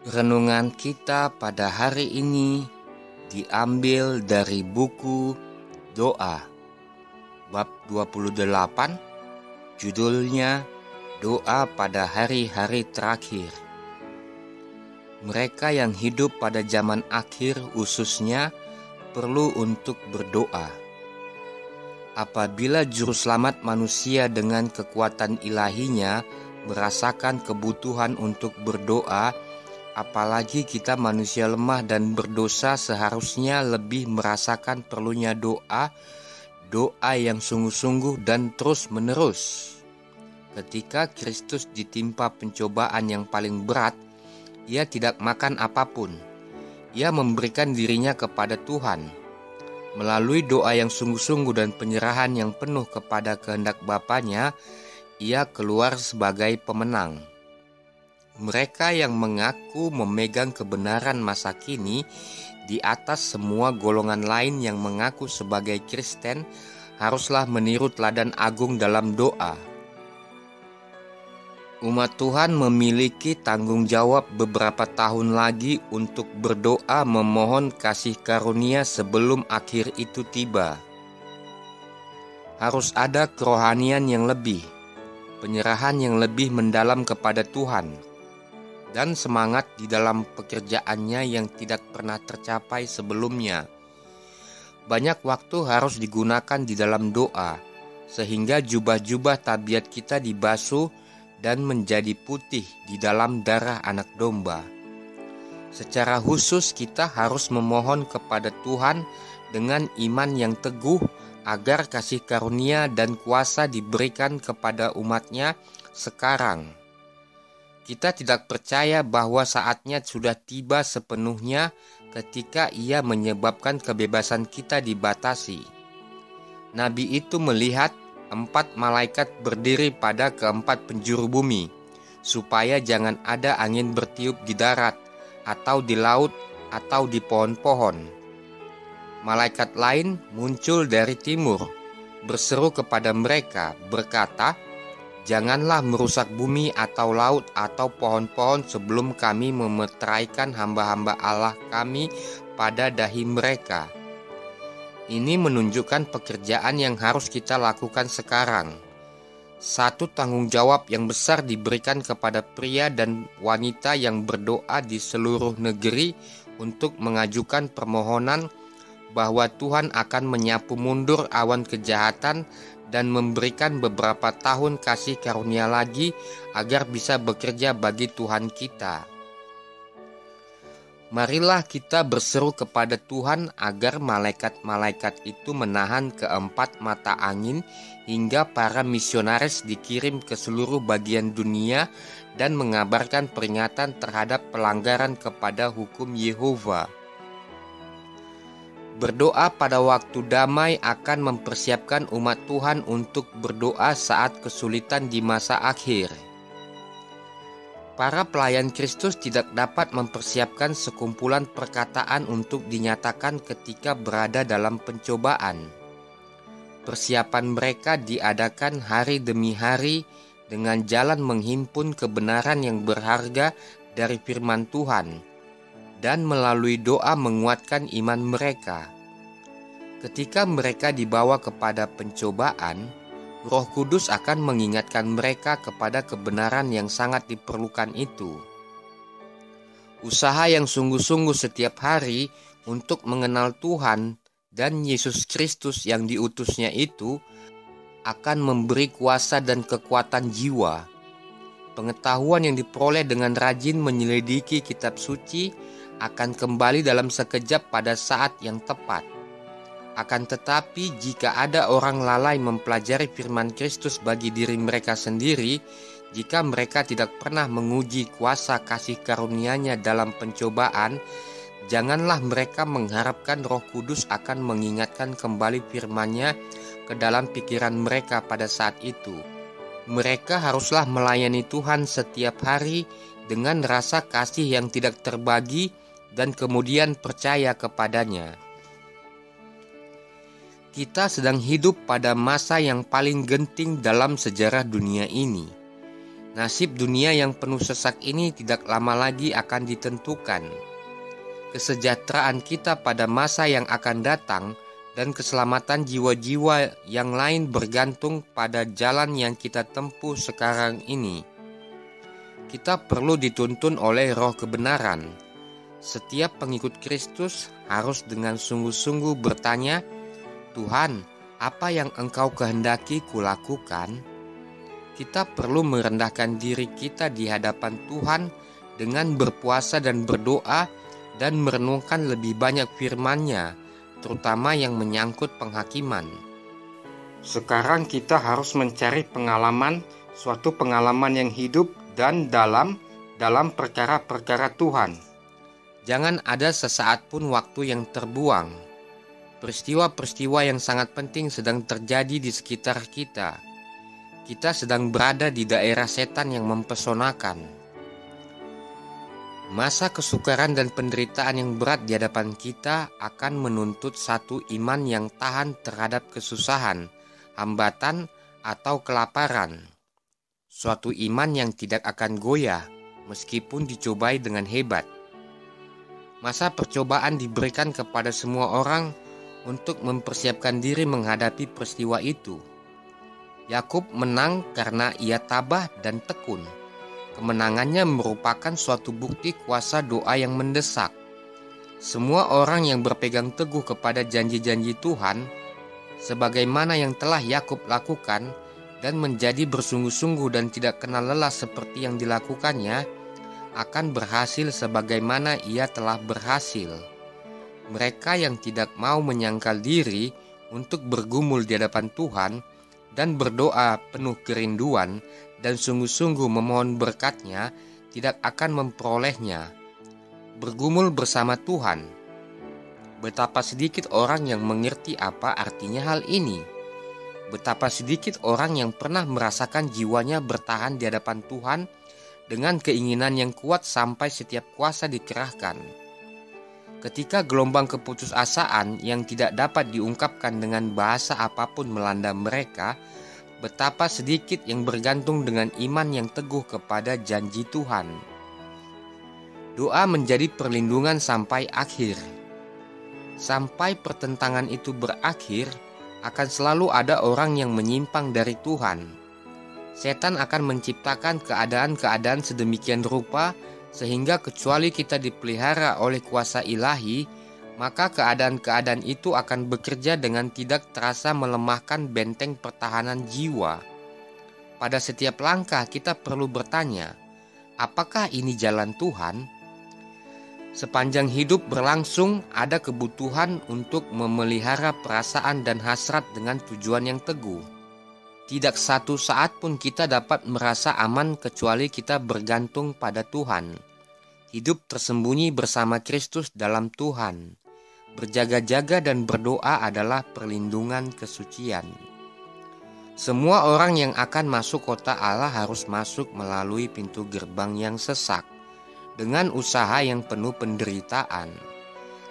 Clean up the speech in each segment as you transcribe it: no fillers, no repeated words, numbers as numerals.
Renungan kita pada hari ini diambil dari buku Doa, bab 28, judulnya Doa pada Hari-hari Terakhir. Mereka yang hidup pada zaman akhir khususnya perlu untuk berdoa. Apabila juru selamat manusia dengan kekuatan ilahinya merasakan kebutuhan untuk berdoa, apalagi kita manusia lemah dan berdosa seharusnya lebih merasakan perlunya doa yang sungguh-sungguh dan terus-menerus. Ketika Kristus ditimpa pencobaan yang paling berat, Ia tidak makan apapun. Ia memberikan dirinya kepada Tuhan. Melalui doa yang sungguh-sungguh dan penyerahan yang penuh kepada kehendak Bapanya, Ia keluar sebagai pemenang. Mereka yang mengaku memegang kebenaran masa kini di atas semua golongan lain yang mengaku sebagai Kristen haruslah meniru teladan agung dalam doa. Umat Tuhan memiliki tanggung jawab beberapa tahun lagi untuk berdoa memohon kasih karunia sebelum akhir itu tiba. Harus ada kerohanian yang lebih, penyerahan yang lebih mendalam kepada Tuhan, dan semangat di dalam pekerjaannya yang tidak pernah tercapai sebelumnya. Banyak waktu harus digunakan di dalam doa, sehingga jubah-jubah tabiat kita dibasuh dan menjadi putih di dalam darah anak domba. Secara khusus kita harus memohon kepada Tuhan dengan iman yang teguh agar kasih karunia dan kuasa diberikan kepada umatnya sekarang. Kita tidak percaya bahwa saatnya sudah tiba sepenuhnya ketika Ia menyebabkan kebebasan kita dibatasi. Nabi itu melihat 4 malaikat berdiri pada keempat penjuru bumi, supaya jangan ada angin bertiup di darat, atau di laut, atau di pohon-pohon. Malaikat lain muncul dari timur, berseru kepada mereka, berkata, "Janganlah merusak bumi atau laut atau pohon-pohon sebelum kami memeteraikan hamba-hamba Allah kami pada dahi mereka." Ini menunjukkan pekerjaan yang harus kita lakukan sekarang. Satu tanggung jawab yang besar diberikan kepada pria dan wanita yang berdoa di seluruh negeri untuk mengajukan permohonan bahwa Tuhan akan menyapu mundur awan kejahatan dan memberikan beberapa tahun kasih karunia lagi agar bisa bekerja bagi Tuhan kita. Marilah kita berseru kepada Tuhan agar malaikat-malaikat itu menahan keempat mata angin hingga para misionaris dikirim ke seluruh bagian dunia dan mengabarkan peringatan terhadap pelanggaran kepada hukum Yehova. Berdoa pada waktu damai akan mempersiapkan umat Tuhan untuk berdoa saat kesulitan di masa akhir. Para pelayan Kristus tidak dapat mempersiapkan sekumpulan perkataan untuk dinyatakan ketika berada dalam pencobaan. Persiapan mereka diadakan hari demi hari dengan jalan menghimpun kebenaran yang berharga dari firman Tuhan dan melalui doa menguatkan iman mereka. Ketika mereka dibawa kepada pencobaan, Roh Kudus akan mengingatkan mereka kepada kebenaran yang sangat diperlukan itu. Usaha yang sungguh-sungguh setiap hari untuk mengenal Tuhan dan Yesus Kristus yang diutusnya itu akan memberi kuasa dan kekuatan jiwa. Pengetahuan yang diperoleh dengan rajin menyelidiki kitab suci akan kembali dalam sekejap pada saat yang tepat. Akan tetapi jika ada orang lalai mempelajari firman Kristus bagi diri mereka sendiri, jika mereka tidak pernah menguji kuasa kasih karunia-Nya dalam pencobaan, janganlah mereka mengharapkan Roh Kudus akan mengingatkan kembali firman-Nya ke dalam pikiran mereka pada saat itu. Mereka haruslah melayani Tuhan setiap hari dengan rasa kasih yang tidak terbagi dan kemudian percaya kepadanya. Kita sedang hidup pada masa yang paling genting dalam sejarah dunia ini. Nasib dunia yang penuh sesak ini tidak lama lagi akan ditentukan. Kesejahteraan kita pada masa yang akan datang dan keselamatan jiwa-jiwa yang lain bergantung pada jalan yang kita tempuh sekarang ini. Kita perlu dituntun oleh roh kebenaran. Setiap pengikut Kristus harus dengan sungguh-sungguh bertanya, "Tuhan, apa yang Engkau kehendaki kulakukan?" Kita perlu merendahkan diri kita di hadapan Tuhan dengan berpuasa dan berdoa dan merenungkan lebih banyak firman-Nya, terutama yang menyangkut penghakiman. Sekarang kita harus mencari suatu pengalaman yang hidup dan dalam perkara-perkara Tuhan. Jangan ada sesaat pun waktu yang terbuang. Peristiwa-peristiwa yang sangat penting sedang terjadi di sekitar kita. Kita sedang berada di daerah setan yang mempesonakan. Masa kesukaran dan penderitaan yang berat di hadapan kita akan menuntut satu iman yang tahan terhadap kesusahan, hambatan, atau kelaparan. Suatu iman yang tidak akan goyah meskipun dicobai dengan hebat. Masa percobaan diberikan kepada semua orang untuk mempersiapkan diri menghadapi peristiwa itu. Yakub menang karena ia tabah dan tekun. Kemenangannya merupakan suatu bukti kuasa doa yang mendesak. Semua orang yang berpegang teguh kepada janji-janji Tuhan, sebagaimana yang telah Yakub lakukan, dan menjadi bersungguh-sungguh dan tidak kenal lelah seperti yang dilakukannya, akan berhasil sebagaimana ia telah berhasil. Mereka yang tidak mau menyangkal diri untuk bergumul di hadapan Tuhan dan berdoa penuh kerinduan dan sungguh-sungguh memohon berkat-Nya tidak akan memperolehnya. Bergumul bersama Tuhan. Betapa sedikit orang yang mengerti apa artinya hal ini. Betapa sedikit orang yang pernah merasakan jiwanya bertahan di hadapan Tuhan dengan keinginan yang kuat sampai setiap kuasa dikerahkan. Ketika gelombang keputusasaan yang tidak dapat diungkapkan dengan bahasa apapun melanda mereka, betapa sedikit yang bergantung dengan iman yang teguh kepada janji Tuhan. Doa menjadi perlindungan sampai akhir. Sampai pertentangan itu berakhir, akan selalu ada orang yang menyimpang dari Tuhan. Setan akan menciptakan keadaan-keadaan sedemikian rupa sehingga kecuali kita dipelihara oleh kuasa ilahi, maka keadaan-keadaan itu akan bekerja dengan tidak terasa melemahkan benteng pertahanan jiwa. Pada setiap langkah kita perlu bertanya, apakah ini jalan Tuhan? Sepanjang hidup berlangsung ada kebutuhan untuk memelihara perasaan dan hasrat dengan tujuan yang teguh. Tidak satu saat pun kita dapat merasa aman kecuali kita bergantung pada Tuhan. Hidup tersembunyi bersama Kristus dalam Tuhan. Berjaga-jaga dan berdoa adalah perlindungan kesucian. Semua orang yang akan masuk kota Allah harus masuk melalui pintu gerbang yang sesak, dengan usaha yang penuh penderitaan.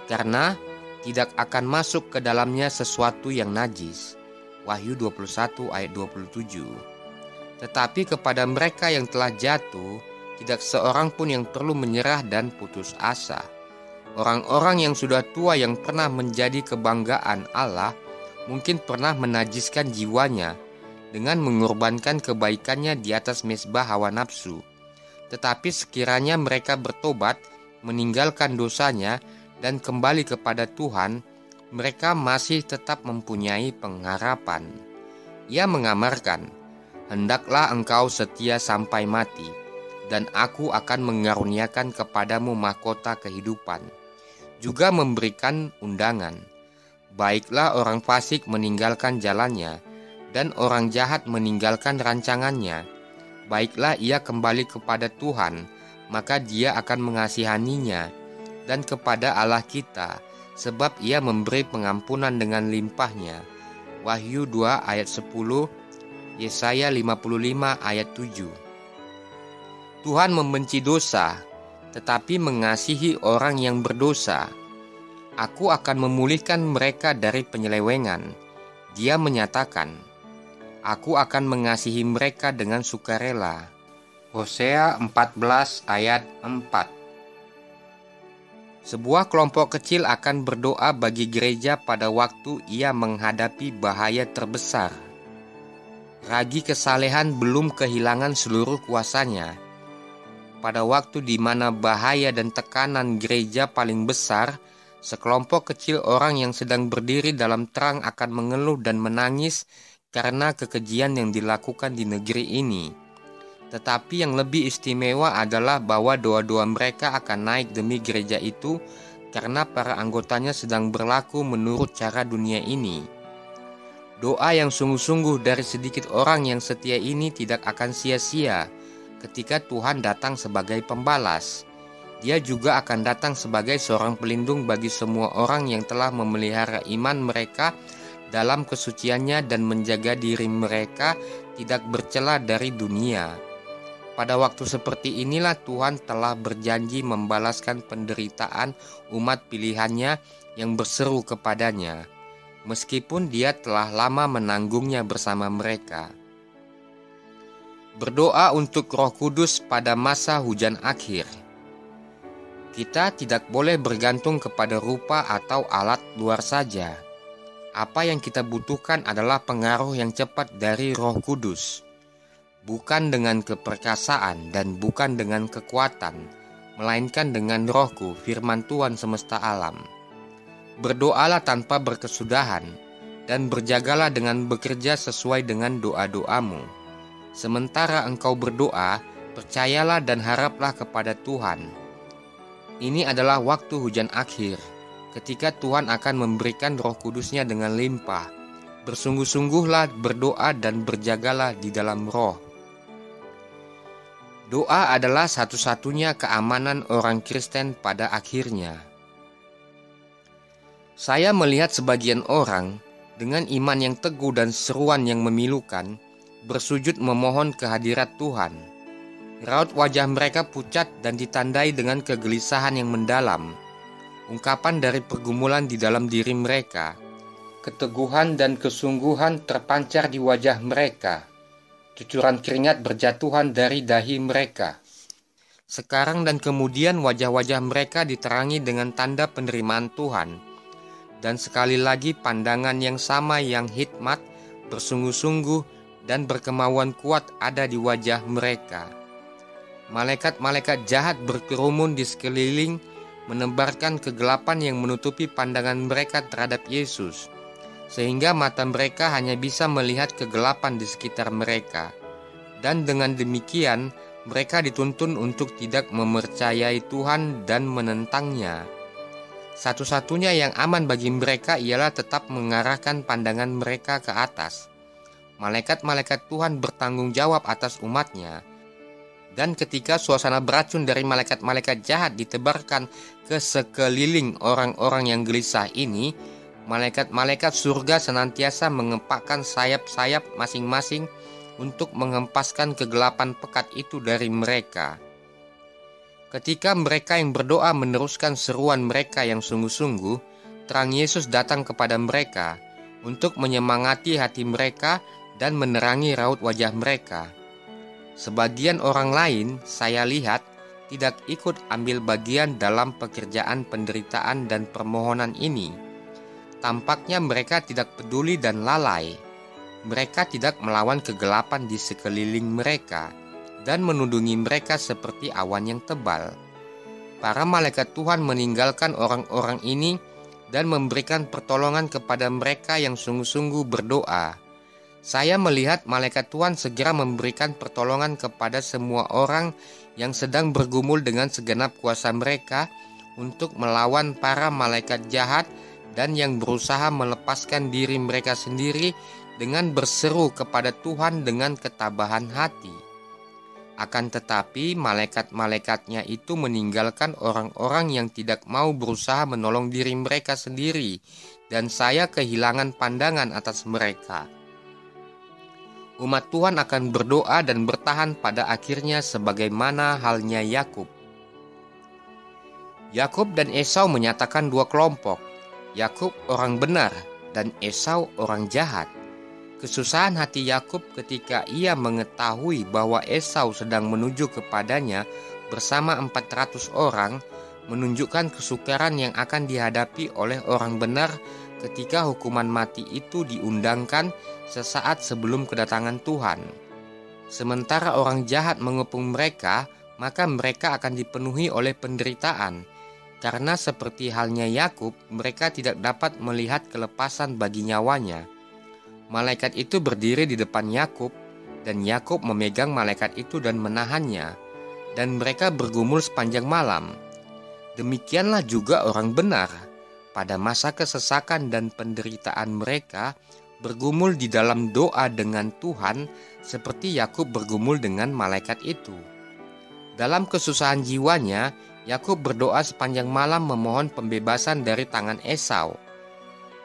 Karena tidak akan masuk ke dalamnya sesuatu yang najis. Wahyu 21 ayat 27. Tetapi kepada mereka yang telah jatuh, tidak seorang pun yang perlu menyerah dan putus asa. Orang-orang yang sudah tua yang pernah menjadi kebanggaan Allah, mungkin pernah menajiskan jiwanya dengan mengorbankan kebaikannya di atas mezbah hawa nafsu. Tetapi sekiranya mereka bertobat, meninggalkan dosanya, dan kembali kepada Tuhan, mereka masih tetap mempunyai pengharapan. Ia mengamarkan, "Hendaklah engkau setia sampai mati, dan aku akan mengaruniakan kepadamu mahkota kehidupan." Juga memberikan undangan, "Baiklah orang fasik meninggalkan jalannya, dan orang jahat meninggalkan rancangannya. Baiklah ia kembali kepada Tuhan, maka Dia akan mengasihaninya, dan kepada Allah kita, sebab ia memberi pengampunan dengan limpahnya." Wahyu 2 ayat 10, Yesaya 55 ayat 7. Tuhan membenci dosa, tetapi mengasihi orang yang berdosa. Aku akan memulihkan mereka dari penyelewengan. Dia menyatakan, aku akan mengasihi mereka dengan sukarela. Hosea 14 ayat 4. Sebuah kelompok kecil akan berdoa bagi gereja pada waktu ia menghadapi bahaya terbesar. Ragi kesalehan belum kehilangan seluruh kuasanya. Pada waktu di mana bahaya dan tekanan gereja paling besar, sekelompok kecil orang yang sedang berdiri dalam terang akan mengeluh dan menangis karena kekejian yang dilakukan di negeri ini. Tetapi yang lebih istimewa adalah bahwa doa-doa mereka akan naik demi gereja itu karena para anggotanya sedang berlaku menurut cara dunia ini. Doa yang sungguh-sungguh dari sedikit orang yang setia ini tidak akan sia-sia ketika Tuhan datang sebagai pembalas. Dia juga akan datang sebagai seorang pelindung bagi semua orang yang telah memelihara iman mereka dalam kesuciannya dan menjaga diri mereka tidak bercela dari dunia. Pada waktu seperti inilah Tuhan telah berjanji membalaskan penderitaan umat pilihannya yang berseru kepadanya, meskipun dia telah lama menanggungnya bersama mereka. Berdoa untuk Roh Kudus pada masa hujan akhir. Kita tidak boleh bergantung kepada rupa atau alat luar saja. Apa yang kita butuhkan adalah pengaruh yang cepat dari Roh Kudus. Bukan dengan keperkasaan dan bukan dengan kekuatan, melainkan dengan Rohku, firman Tuhan semesta alam. Berdoalah tanpa berkesudahan, dan berjagalah dengan bekerja sesuai dengan doa-doamu. Sementara engkau berdoa, percayalah dan haraplah kepada Tuhan. Ini adalah waktu hujan akhir, ketika Tuhan akan memberikan Roh Kudusnya dengan limpah. Bersungguh-sungguhlah berdoa dan berjagalah di dalam Roh. Doa adalah satu-satunya keamanan orang Kristen pada akhirnya. Saya melihat sebagian orang dengan iman yang teguh dan seruan yang memilukan bersujud memohon kehadirat Tuhan. Raut wajah mereka pucat dan ditandai dengan kegelisahan yang mendalam. Ungkapan dari pergumulan di dalam diri mereka. Keteguhan dan kesungguhan terpancar di wajah mereka. Cucuran keringat berjatuhan dari dahi mereka. Sekarang dan kemudian wajah-wajah mereka diterangi dengan tanda penerimaan Tuhan. Dan sekali lagi pandangan yang sama yang hikmat, bersungguh-sungguh, dan berkemauan kuat ada di wajah mereka. Malaikat-malaikat jahat berkerumun di sekeliling, menebarkan kegelapan yang menutupi pandangan mereka terhadap Yesus, sehingga mata mereka hanya bisa melihat kegelapan di sekitar mereka. Dan dengan demikian, mereka dituntun untuk tidak mempercayai Tuhan dan menentangnya. Satu-satunya yang aman bagi mereka ialah tetap mengarahkan pandangan mereka ke atas. Malaikat-malaikat Tuhan bertanggung jawab atas umatnya. Dan ketika suasana beracun dari malaikat-malaikat jahat ditebarkan ke sekeliling orang-orang yang gelisah ini, malaikat-malaikat surga senantiasa mengepakkan sayap-sayap masing-masing untuk menghempaskan kegelapan pekat itu dari mereka. Ketika mereka yang berdoa meneruskan seruan mereka yang sungguh-sungguh, terang Yesus datang kepada mereka untuk menyemangati hati mereka dan menerangi raut wajah mereka. Sebagian orang lain, saya lihat, tidak ikut ambil bagian dalam pekerjaan penderitaan dan permohonan ini. Tampaknya mereka tidak peduli dan lalai. Mereka tidak melawan kegelapan di sekeliling mereka dan menudungi mereka seperti awan yang tebal. Para malaikat Tuhan meninggalkan orang-orang ini dan memberikan pertolongan kepada mereka yang sungguh-sungguh berdoa. Saya melihat malaikat Tuhan segera memberikan pertolongan kepada semua orang yang sedang bergumul dengan segenap kuasa mereka untuk melawan para malaikat jahat dan yang berusaha melepaskan diri mereka sendiri dengan berseru kepada Tuhan dengan ketabahan hati. Akan tetapi malaikat-malaikatnya itu meninggalkan orang-orang yang tidak mau berusaha menolong diri mereka sendiri, dan saya kehilangan pandangan atas mereka. Umat Tuhan akan berdoa dan bertahan pada akhirnya sebagaimana halnya Yakub. Yakub dan Esau menyatakan dua kelompok. Yakub orang benar dan Esau orang jahat. Kesusahan hati Yakub ketika ia mengetahui bahwa Esau sedang menuju kepadanya bersama 400 orang menunjukkan kesukaran yang akan dihadapi oleh orang benar ketika hukuman mati itu diundangkan sesaat sebelum kedatangan Tuhan. Sementara orang jahat mengepung mereka, maka mereka akan dipenuhi oleh penderitaan, karena seperti halnya Yakub, mereka tidak dapat melihat kelepasan bagi nyawanya. Malaikat itu berdiri di depan Yakub, dan Yakub memegang malaikat itu dan menahannya, dan mereka bergumul sepanjang malam. Demikianlah juga orang benar, pada masa kesesakan dan penderitaan mereka, bergumul di dalam doa dengan Tuhan, seperti Yakub bergumul dengan malaikat itu. Dalam kesusahan jiwanya, Yakub berdoa sepanjang malam memohon pembebasan dari tangan Esau.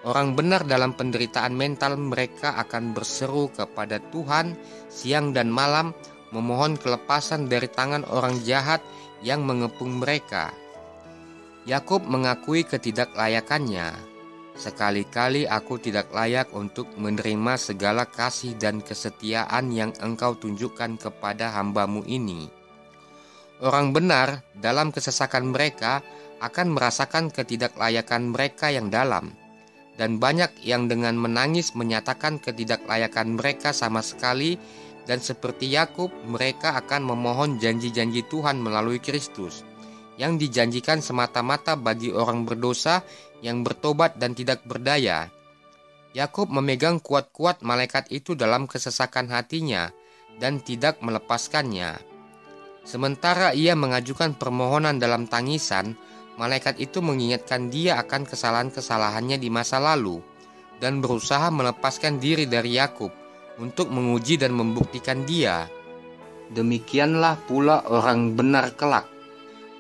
Orang benar dalam penderitaan mental mereka akan berseru kepada Tuhan siang dan malam memohon kelepasan dari tangan orang jahat yang mengepung mereka. Yakub mengakui ketidaklayakannya. Sekali-kali aku tidak layak untuk menerima segala kasih dan kesetiaan yang engkau tunjukkan kepada hambamu ini. Orang benar dalam kesesakan mereka akan merasakan ketidaklayakan mereka yang dalam. Dan banyak yang dengan menangis menyatakan ketidaklayakan mereka sama sekali, dan seperti Yakub mereka akan memohon janji-janji Tuhan melalui Kristus yang dijanjikan semata-mata bagi orang berdosa yang bertobat dan tidak berdaya. Yakub memegang kuat-kuat malaikat itu dalam kesesakan hatinya dan tidak melepaskannya. Sementara ia mengajukan permohonan dalam tangisan, malaikat itu mengingatkan dia akan kesalahan-kesalahannya di masa lalu dan berusaha melepaskan diri dari Yakub untuk menguji dan membuktikan dia. Demikianlah pula orang benar kelak.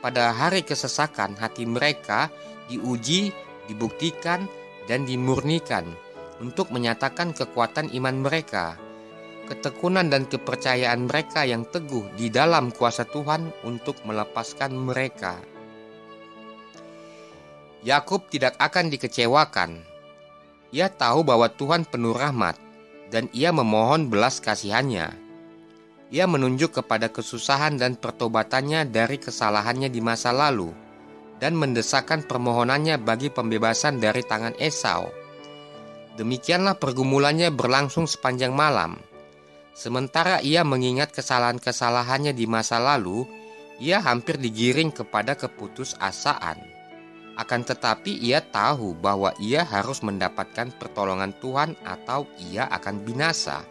Pada hari kesesakan hati mereka diuji, dibuktikan, dan dimurnikan untuk menyatakan kekuatan iman mereka, ketekunan dan kepercayaan mereka yang teguh di dalam kuasa Tuhan untuk melepaskan mereka. Yakub tidak akan dikecewakan. Ia tahu bahwa Tuhan penuh rahmat, dan ia memohon belas kasihannya. Ia menunjuk kepada kesusahan dan pertobatannya dari kesalahannya di masa lalu, dan mendesakkan permohonannya bagi pembebasan dari tangan Esau. Demikianlah pergumulannya berlangsung sepanjang malam. Sementara ia mengingat kesalahan-kesalahannya di masa lalu, ia hampir digiring kepada keputusasaan. Akan tetapi ia tahu bahwa ia harus mendapatkan pertolongan Tuhan atau ia akan binasa.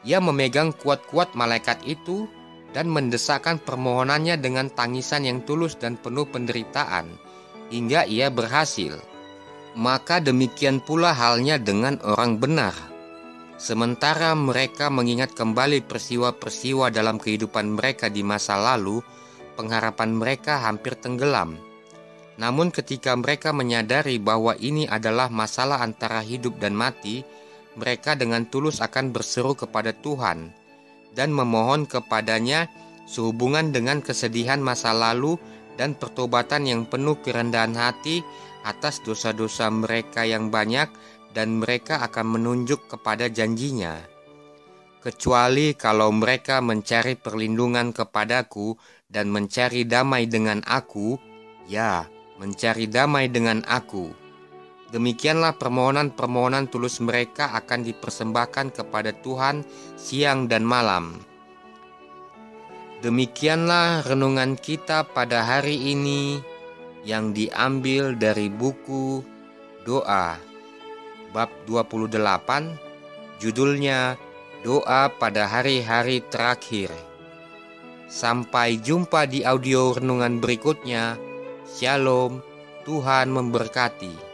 Ia memegang kuat-kuat malaikat itu dan mendesakkan permohonannya dengan tangisan yang tulus dan penuh penderitaan, hingga ia berhasil. Maka demikian pula halnya dengan orang benar. Sementara mereka mengingat kembali peristiwa-peristiwa dalam kehidupan mereka di masa lalu, pengharapan mereka hampir tenggelam. Namun ketika mereka menyadari bahwa ini adalah masalah antara hidup dan mati, mereka dengan tulus akan berseru kepada Tuhan dan memohon kepadanya sehubungan dengan kesedihan masa lalu dan pertobatan yang penuh kerendahan hati atas dosa-dosa mereka yang banyak, dan mereka akan menunjuk kepada janjinya. Kecuali kalau mereka mencari perlindungan kepadaku dan mencari damai dengan aku, ya, mencari damai dengan aku. Demikianlah permohonan-permohonan tulus mereka akan dipersembahkan kepada Tuhan siang dan malam. Demikianlah renungan kita pada hari ini yang diambil dari buku Doa, bab 28, judulnya Doa pada Hari-hari Terakhir. Sampai jumpa di audio renungan berikutnya. Shalom, Tuhan memberkati.